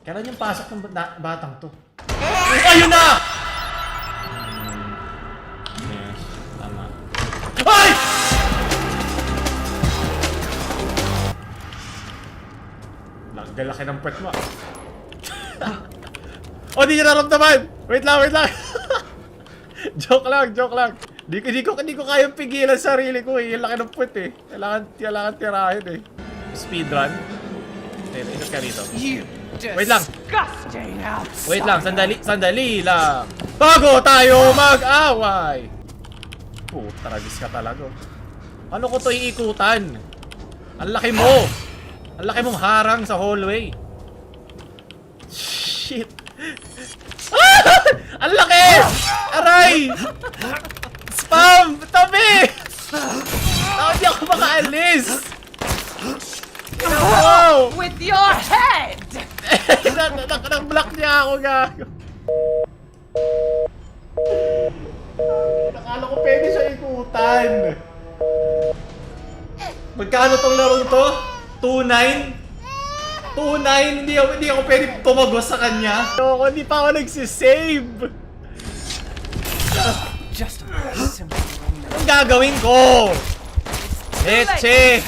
Kailan yung pasok ng batang to? Ayun na! Yes, tama. Ay! Galaki ng puwet mo. Oh, di niya naramdaman! Wait lang, wait lang! Joke lang, joke lang. Di ko kayang pigilan sarili ko eh. Yung laki ng puwet eh. Kailangan tirahin eh. Speedrun. Ikot ka rito. Wait lang. Wait lang, sandali lang. Bago tayo mag-away! Puta, ragis ka talaga. Ano ko to iikutan? Ang laki mo! Ang laki mong harang sa hallway. Shit. Ah! Ang laki! Aray! Spam! Tabi! Hindi ako makaalis! Wow! With your head! Nag-block niya ako, gago. Nakala ko pwede siya ikutan. Magkano tong larong to? 2-9? 2-9? Hindi ako pwede tumagos sa kanya. Hindi pa ako nagsisave. Anong gagawin ko? Leche!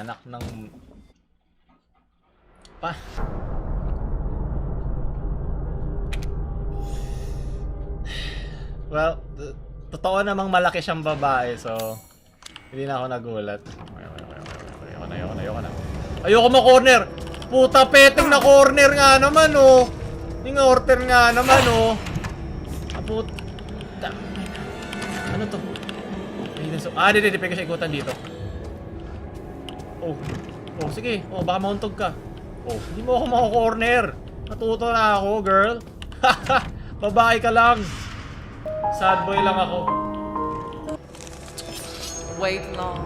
Anak ng... Pa. Well, totoo namang malaki siyang babae, so hindi na ako nagulat. Ayoko na. Ayoko ma-corner! Puta, peteng na corner nga naman, oh! Yung order nga naman, oh! Puta. Ano to? Hindi, pwede siya ikutan dito. Oh, sige. Oh, baka mauntog ka. Oh, hindi mo ako mako-corner. Natuto na ako, girl. Babae ka lang. Sad boy lang ako. Wait long.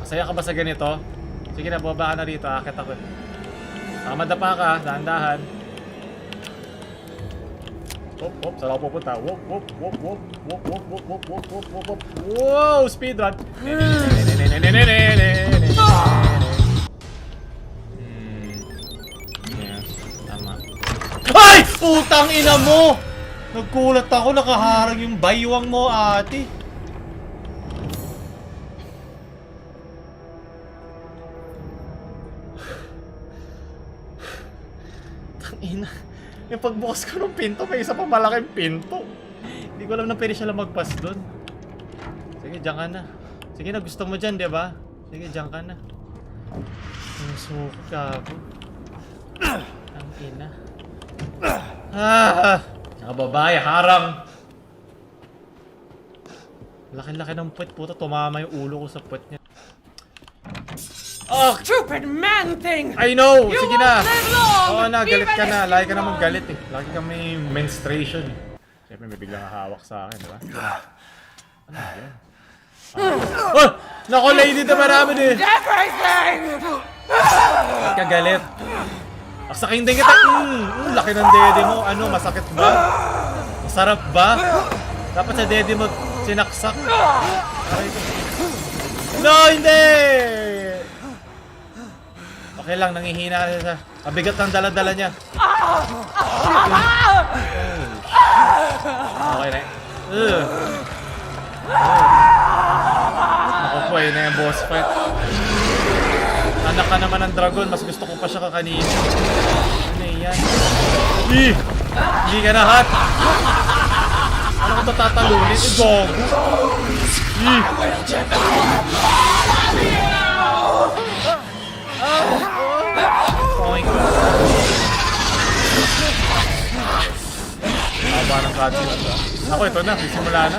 Masaya ka ba sa ganito? Sige na, baba ka na rito. Akit ako. Madapa ka, dahan-dahan. Hop, saan ako pupunta? Wop. Wow, speedrun. Yes, tama. Ay! Putang ina mo! Nagkulat ako, nakaharang yung baywang mo, ate. Tangina. Yung pagbukas ko ng pinto, may isa pa malaking pinto. Hindi ko alam na pwede siya lang magpas doon. Sige, dyan ka na. Sige na, gusto mo dyan, di ba? Sige, dyan ka na. Suka ka ako. Ang ina. Nakababae, harang. Laki-laki ng puwet, puto. Tumama yung ulo ko sa puwet niya. Oh! Stupid man thing! I know! Sige na! Oo Oo na, galit ka na. Lagi ka namang galit eh. Lagi ka may menstruation. Siyempre may biglang hahawak sa akin, diba? Ano yan? Oh! Nako, lady na marami din! Everything! Ba't ka galit? Aksakin din kita! Laki ng dede mo. Ano, masakit ba? Masarap ba? Dapat sa dede mo sinaksak. Aray ko. No, hindi! Okay lang, nangihina siya sa... Mabigat ng dala-dala niya. Okay na. Naku po, yun na yung boss fight. Anak ka naman ng dragon, mas gusto ko pa siya kakanina. Ano yan? Hindi ka na hot! Ano ko ito tatalunin? Gogo! Haba ng cutscene. Ako, ito na. Simula na.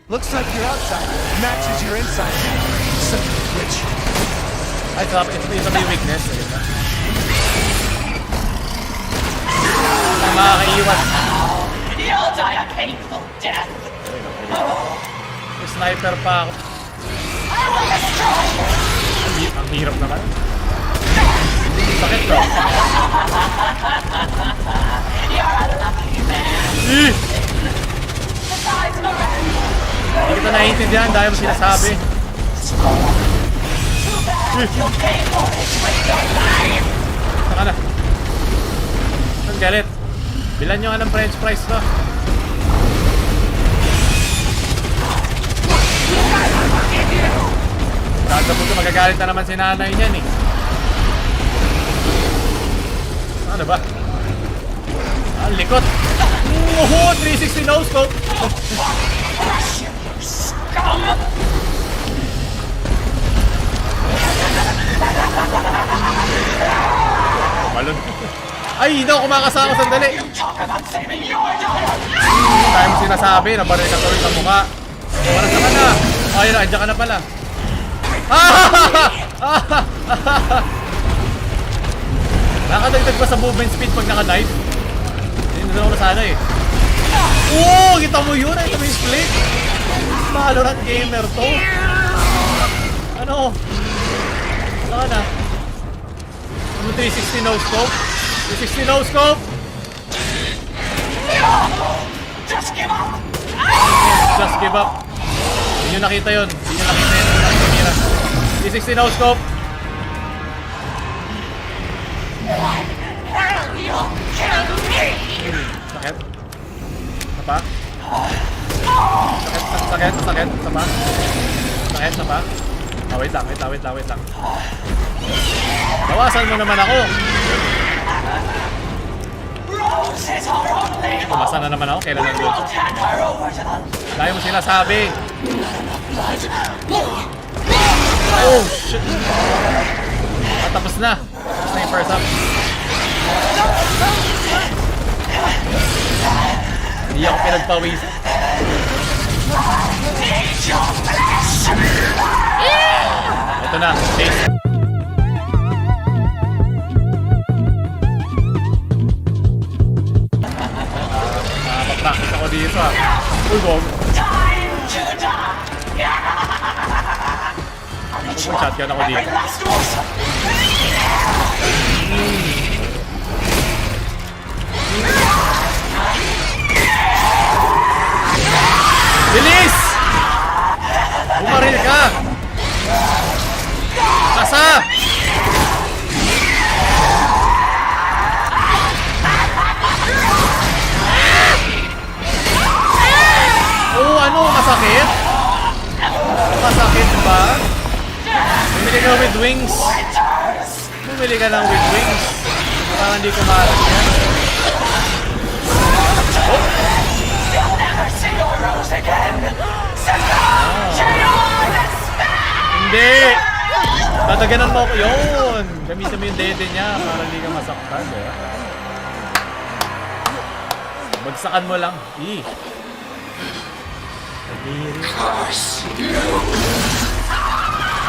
Looks like your outside matches your inside. Such a bitch. Ay, ito may weakness. Ay, makakaiwan. You'll die a painful death! May sniper pa ako. Ang hirap naman. Sakit ko. Hindi kita naiintindihan dahil mo sinasabi. Saka na. Ang galit. Bilan nyo nga ng french fries to. Kagabog ko, magagalit na naman si nanay niyan eh. Ano ba? Ang likot. 360 no scope. Balon. Ay, hindi ako kumakasama sandali. Tayo mo sinasabi, nabaril ka tuloy sa mukha. Parang saka na. Ayun, andyan ka na pala. Nakadagdag ba sa movement speed pag naka-dive? Hindi na ako sana eh. Oo! Kita mo yun! Ito mo yung split! Valorant gamer to! Ano? Saka na? Ano 360 no scope? 360 no scope! Just give up! Just give up! Hindi nyo nakita yun. Hindi nyo nakita yun. 360 no scope! Sakit? Isa pa? Sakit? Isa pa? Sakit? Isa pa? Oh, wait lang. Bawasan mo naman ako! Pumasa na naman ako. Kailan nandun? Dahil mo sinasabi! Oh, shit! Tapos na! Tapos na yung first up. Hindi ako pinagpawis. Ito na, chase. Nakapag-practice ako dito ah. Uy, Bob. Nakapag-shotgun ako dito. Bilis! Bumaril ka! Kasa! Oh, ano? Masakit? Masakit ba? Bumili ka with wings. Bumili ka ng with wings. Parang hindi ko maalas yan. Oh! Hindi! Tataganan mo ako. Yun! Gamitin mo yung dede niya para hindi ka masaktan. Bagsakan mo lang.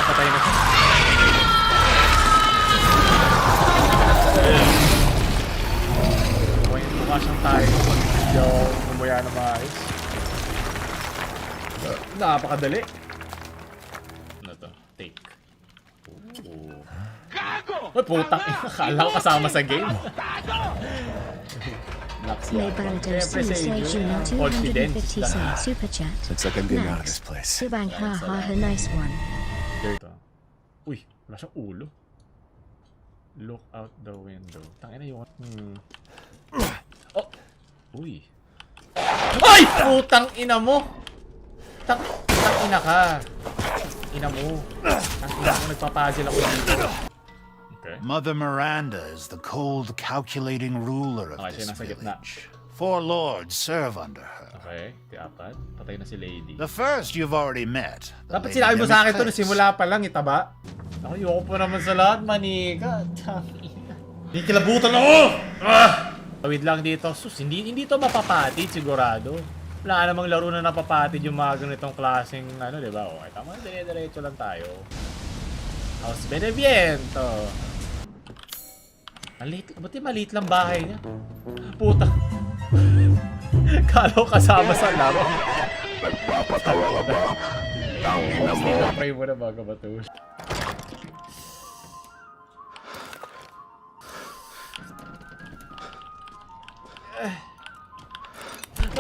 Patay na siya. Mukha siyang tayo. Yo, numuya na maayos. Napakadali. Ano to? Take. Uy, putang ina. Akala ko kasama sa game. May Balado C stage you 250 cent super chat. Looks like I'm getting out of this place. Subang ha ha ha nice one. Dito. Uy, wala siyang ulo. Look out the window. Tangina yung... Oh! Uy. Ay! Putang ina mo! Tang ina ka. Ina mo. Tang ina mo, nagpapuzzle ako dito. Okay. Mother Miranda is the cold, calculating ruler of Okay, this siya nasa gitna. village. 4 lords serve under her. Okay, tiapat. Patay na si Lady. The first you've already met. the Dapat Lady sinabi mo sa akin to na Demetrius. simula pa lang, itaba. Ako, yoko pa naman sa lahat, manika. Hindi kilabutan ako! Tawid lang dito. Sus, hindi to mapapatid sigurado. Wala namang laro na napapatid yung mga ganitong klaseng ano, di ba? Okay, tama, dire-diretso lang tayo. House Beneviento. Ba't yung maliit lang bahay niya? Puta. Kala ko kasama sa laro. Pray mo na bago ba ito?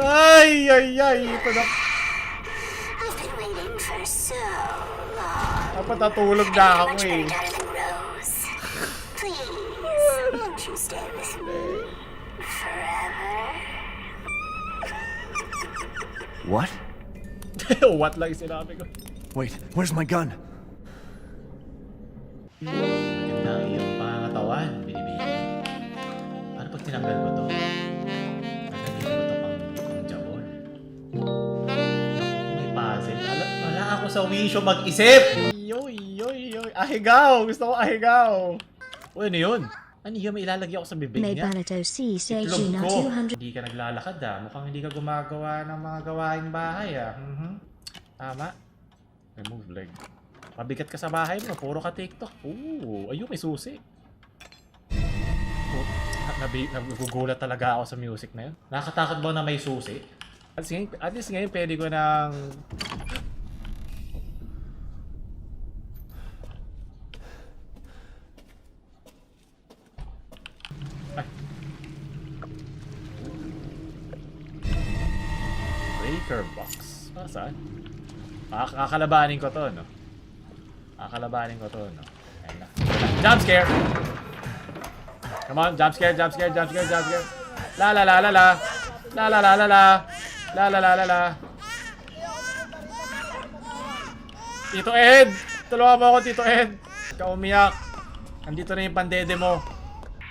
Ay! Ito na. I've been waiting for for so long. Dapat natulog na ako Much eh. better than Rose. Please, won't you stay with me forever? What? What lang yung sinabi ko? Wait, where's my gun? Ganda ang iyong pangangatawan, binibigyan. Paano pag tinanggal mo to? Nagagin mo to pang jabon. May puzzle. Wala ako sa wisyo mag-isip! Yoy, yoy, yoy. Ahigaw! Gusto ko ahigaw! Uy, ano yun? Ano yun? May ilalagay ako sa bibig May niya. Banato C. Say Itlog Gina ko. 200. Hindi ka naglalakad Mukhang hindi ka gumagawa ng mga gawaing bahay Tama. Remove leg. Pabigat ka sa bahay mo. Puro ka TikTok. Ooh, ayun, may susi. Nagugulat talaga ako sa music na yun. Nakakatakot ba na may susi? At least ngayon pwede ko nang... Ay. Breaker box. Para saan? Kakalabanin ko to, no? Kakalabanin ko to, no? Ayun na. Jump scare! Come on, jump scare, jump scare, jump scare, jump scare. La la la la la. La la la la la. La la la la la. Tito Ed! Tulungan mo ako, Tito Ed! Ikaw umiyak. Andito na yung pandede mo.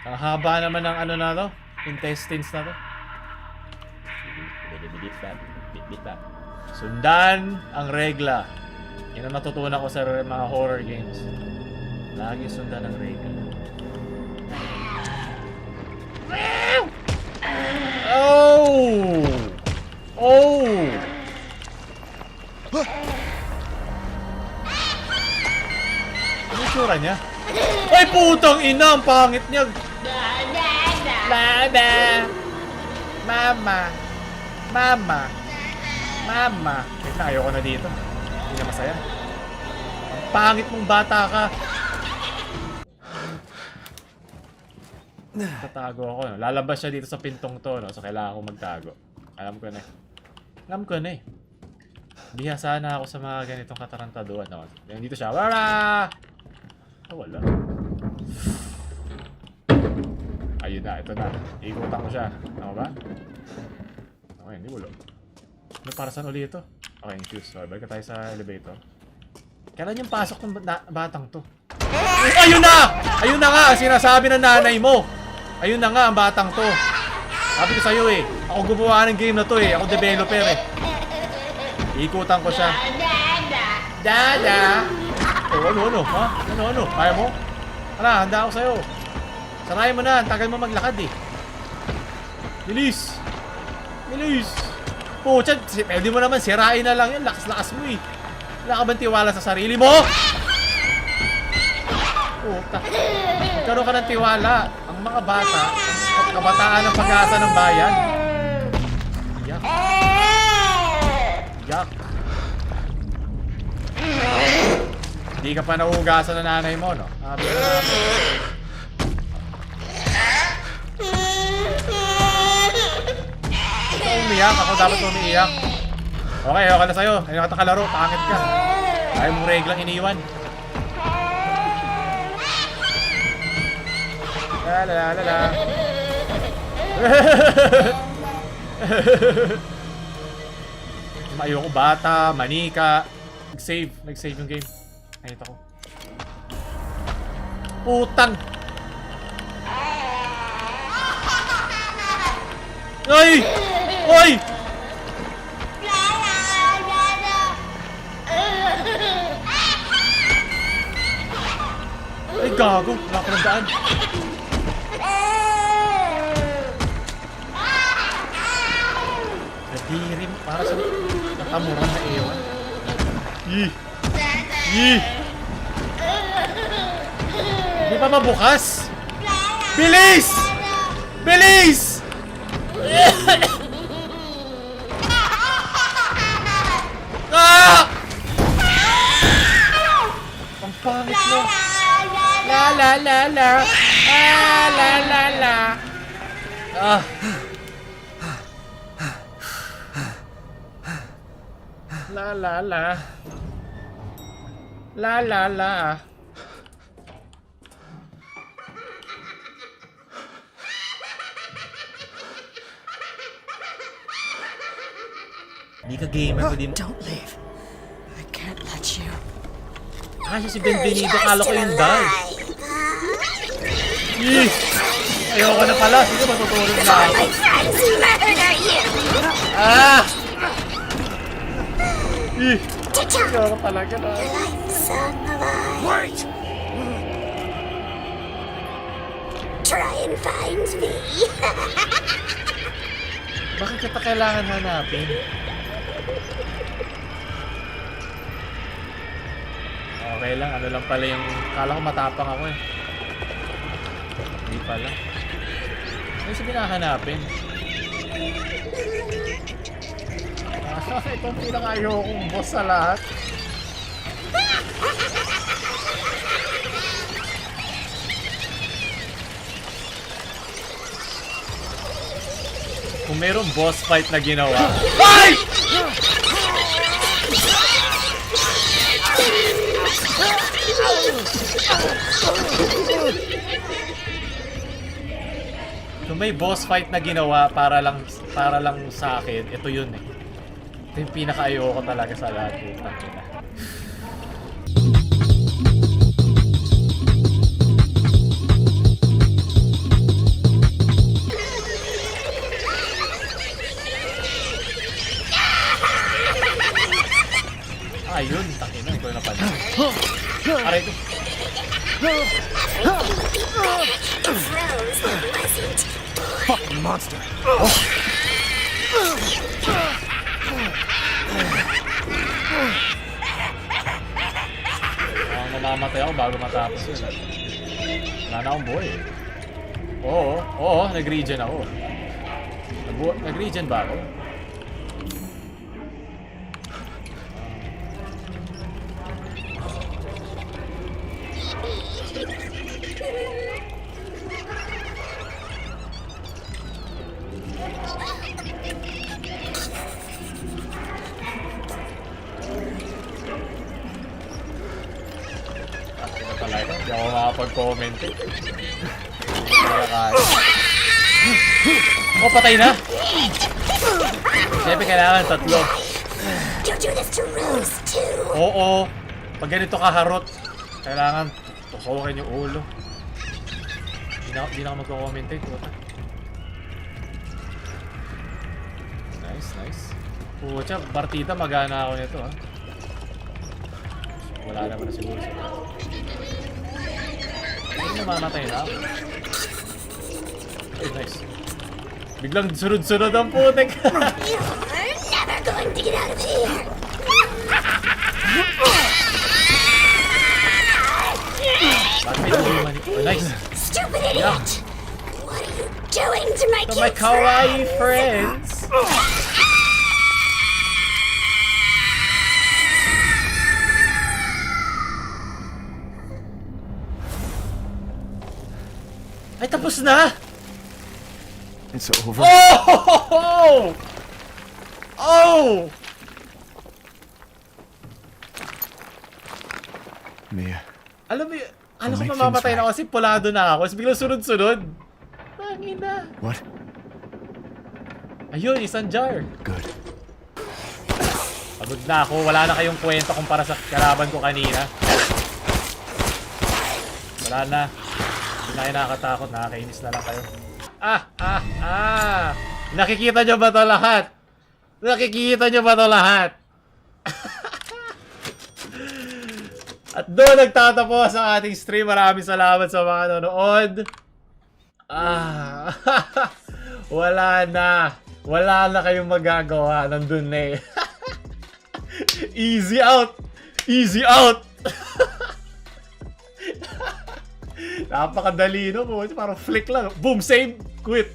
Ang haba naman ng ano na to. Intestines na to. Bit that. Sundan ang regla. Yan ang natutunan ko sa mga horror games. Lagi sundan ang regla. Oh! Oh! Ano yung tsura niya? Ay, putang ina! Ang pangit niya! Baba! Mama! Mama! Mama! Wait na, ayoko na dito. Hindi na masaya. Ang pangit mong bata ka! Tatago ako. No? Lalabas siya dito sa pintong to, no? So kailangan ko magtago. Alam ko na eh. Alam ko na eh. Bihasa na ako sa mga ganitong katarantaduan. No? Dito siya. Wala! Oh, wala. Ayun na, ito na. Ikutan ko siya. Tama ba? Okay, hindi wala. Ano, para saan ulit ito? Okay, infuse. So, balik tayo sa elevator. Kailan yung pasok ng batang to? Ayun na! Ayun na nga! Sinasabi ng nanay mo! Ayun na nga ang batang to. Sabi ko sa'yo eh. Ako gumawa ng game na to eh. Ako developer eh. Ikutan ko siya. Dada! Oh, ano? Ha? Ano? Kaya mo? Hala, handa ako sa'yo. Sarayin mo na. Tagal mo maglakad eh. Bilis! Bilis! Pucha, pwede mo naman sirain na lang yan. Lakas-lakas mo eh. Wala ka bang tiwala sa sarili mo? Puta. Magkaroon ka ng tiwala. Ang mga bata, ang kabataan ng pag-asa ng bayan. Yak. Yak. Hindi ka pa nahugasan ng nanay mo, no? Sabi na namin. Ikaw umiyak, ako dapat umiiyak. Okay na sa'yo. Ayaw ka kalaro, pangit ka. Ayaw mong reglang iniwan. La. Ayoko bata, manika. Nag-save yung game. Nakita ko. Putang! Ay! Oy! Ay, gago. Wala ko ng daan. Nadirim. Para sa nakamuran na ewan. Yee! Hindi pa mabukas? Bilis! Bilis! Ah! Ang pangit mo. La. Ah, la. Ah. La. La la la. Hindi ka gamer ko din. Don't leave. I can't let you. Siya si Benvenido. Kala ko yung dad. Ayoko na pala. Sige, matutulog na ako. My friends murder you. Ah! Ayoko talaga na. Son alive. Wait! Try and find me. Bakit kita kailangan hanapin? Okay lang, ano lang pala yung... Kala ko matapang ako eh. Hindi pala. Ano sabi na hanapin? Itong pinakayokong boss sa lahat. Kung mayroong boss fight na ginawa... Ay! Kung may boss fight na ginawa para lang sa akin, ito yun eh. Ito yung pinaka-ayoko talaga sa lahat. Ayun, takin na. Ito na pala. Aray ko. Fucking monster. Mamamatay ako bago matapos yun. Wala na akong buhay eh. Oo, nag-regen ako. Nag-regen ba ako? Hindi ako makapag-comment eh. Oh, patay na! Siyempre kailangan 3. You do this to Rose too. Oo. Pag ganito kaharot, kailangan tusukin yung ulo. Hindi na ako magko-comment eh. Nice. Pucha, partida magana ako nito ha. Wala naman na siguro siya. Ay, namamatay na ako. Ay, nice. Biglang sunod-sunod ang putek. You're never going to get out of here. Bakit may tuliman? Oh, nice. Stupid idiot. What are you doing to my To cute my kawaii friends. Ay, tapos na! It's over. Oh! Oh! Mia. Alam ko mamamatay na kasi pulado na ako. Tapos biglang sunod-sunod. Tangina. What? Ayun, isang jar. Good. Pagod na ako. Wala na kayong kwento kumpara sa kalaban ko kanina. Wala na. Hindi na kayo nakakatakot. Nakakainis na lang kayo. Nakikita nyo ba ito lahat? Nakikita nyo ba ito lahat? At doon nagtatapos ang ating stream. Maraming salamat sa mga nanonood. Wala na. Wala na kayong magagawa. Nandun na eh. Easy out. Easy out. Napakadali no. Parang flick lang. Boom, save, quit.